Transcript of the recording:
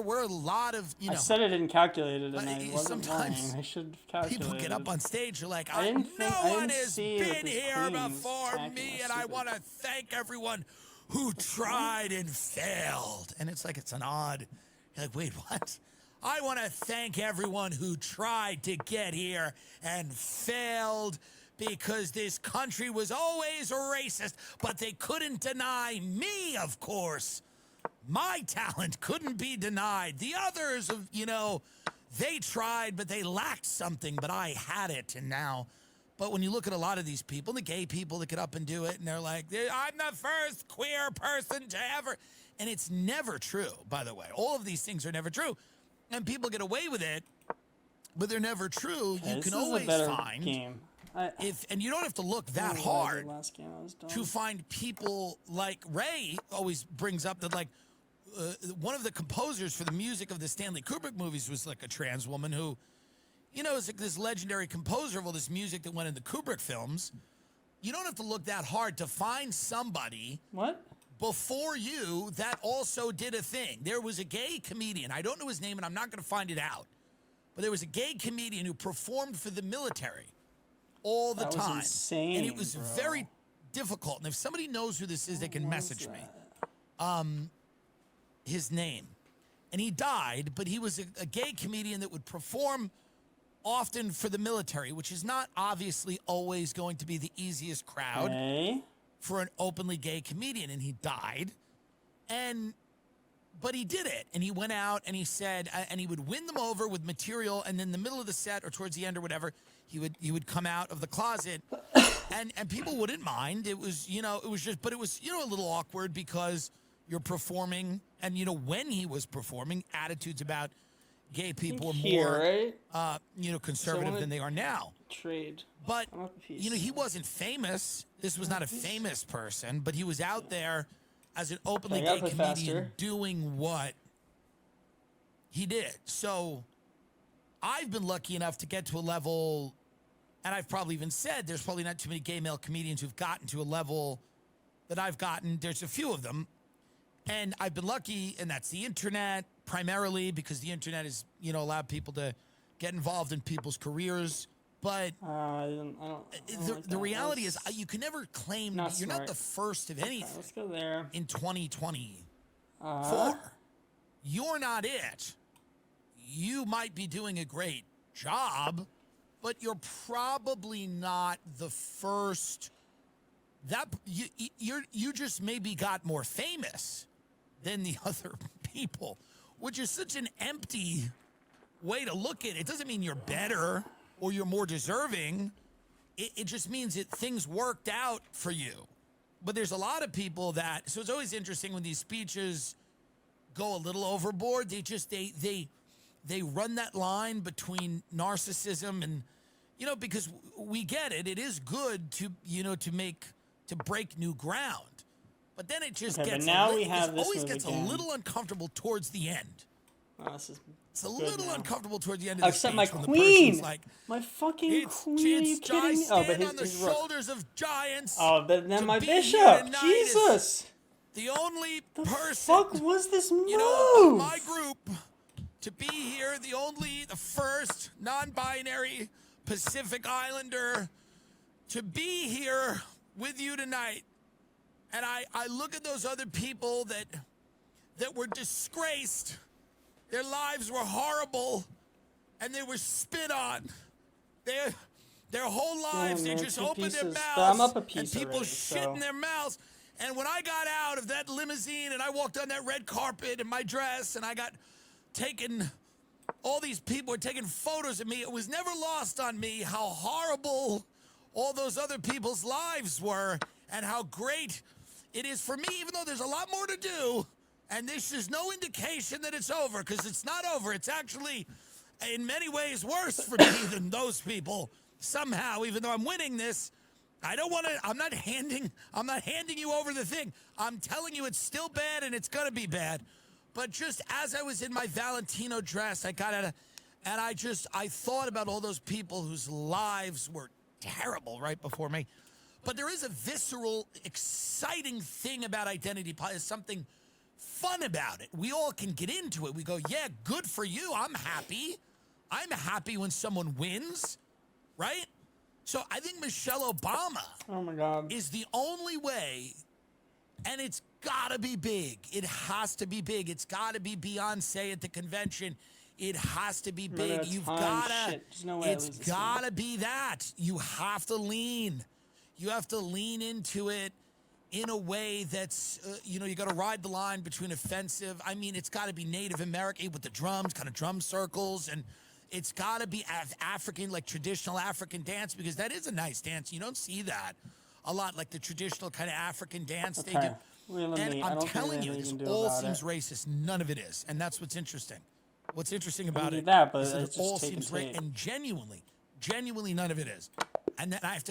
we're a lot of, you know. I said I didn't calculate it, and I wasn't lying. Sometimes I should calculate. people get up on stage, they're like, I didn't think- no I one didn't has see that been this here queen was before attacking me, us, and I stupid. want to thank everyone who tried and failed. And it's like, it's an odd, you're like, wait, what? I want to thank everyone who tried to get here and failed, because this country was always racist, but they couldn't deny me, of course. My talent couldn't be denied. The others, you know, they tried, but they lacked something, but I had it, and now. But when you look at a lot of these people, the gay people that get up and do it, and they're like, I'm the first queer person to ever. And it's never true, by the way. All of these things are never true. And people get away with it, but they're never true. You can always find game. and you don't have to look that hard to find people like Ray always brings up that, like, one of the composers for the music of the Stanley Kubrick movies was like a trans woman who, you know, is like this legendary composer of all this music that went in the Kubrick films. You don't have to look that hard to find somebody before you that also did a thing. There was a gay comedian. I don't know his name, and I'm not going to find it out. But there was a gay comedian who performed for the military all the time. Insane, and it was very difficult. And if somebody knows who this is, they can message me. His name. And he died, but he was a gay comedian that would perform often for the military, which is not obviously always going to be the easiest crowd for an openly gay comedian. And he died. But he did it, and he went out and he said, and he would win them over with material, and in the middle of the set or towards the end or whatever, he would come out of the closet, and people wouldn't mind. It was, you know, it was just, but it was, you know, a little awkward because you're performing, and, you know, when he was performing, attitudes about gay people were more, you know, conservative than they are now. But, you know, he wasn't famous. This was not a famous person, but he was out there as an openly gay comedian doing what he did. So I've been lucky enough to get to a level, and I've probably even said there's probably not too many gay male comedians who've gotten to a level that I've gotten. There's a few of them. And I've been lucky, and that's the internet primarily, because the internet has, you know, allowed people to get involved in people's careers. But the reality is, you can never claim you're not the first of anything. Let's go there. In 2024, you're not it. You might be doing a great job, but you're probably not the first. You just maybe got more famous than the other people, which is such an empty way to look at it. It doesn't mean you're better or you're more deserving. It just means that things worked out for you. But there's a lot of people that, so it's always interesting when these speeches go a little overboard. They run that line between narcissism and, you know, because we get it. It is good to, you know, to break new ground. But then it just gets, always gets a little uncomfortable towards the end. Oh, this is it's a little uncomfortable towards the end of the Except speech. my queen! Like, my fucking queen, are you it's kidding me? Oh, but on the shoulders of giants. Oh, but then my bishop! Jesus! The only person... fuck was this move? You know, of my group, to be here, the first non-binary Pacific Islander to be here with you tonight. And I look at those other people that were disgraced. Their lives were horrible, and they were spit on. Their whole lives, they just opened their mouths, and people shit in their mouths. And when I got out of that limousine and I walked on that red carpet in my dress, and I got taken, all these people were taking photos of me, it was never lost on me how horrible all those other people's lives were, and how great it is for me, even though there's a lot more to do. And this is no indication that it's over, because it's not over. It's actually, in many ways, worse for me than those people. Somehow, even though I'm winning this, I don't want to. I'm not handing you over the thing. I'm telling you, it's still bad, and it's gonna be bad. But just as I was in my Valentino dress, I got out of, and I thought about all those people whose lives were terrible right before me. But there is a visceral, exciting thing about identity. Something fun about it. We all can get into it. We go, yeah, good for you. I'm happy. I'm happy when someone wins, right? So I think Michelle Obama Oh my God. is the only way, and it's gotta be big. It has to be big. It's gotta be Beyonce at the convention. It has to be big. You've gotta, There's no way it's gotta be that. You have to lean. You have to lean into it in a way that's, you gotta ride the line between offensive. I mean, it's gotta be Native American with the drums, kind of drum circles, and it's gotta be African, like traditional African dance, because that is a nice dance. You don't see that a lot, like the traditional kind of African dance they do. And I'm telling you, this all seems racist. None of it is. And that's what's interesting. What's interesting about it is that it all seems racist, and genuinely none of it is. And then I have to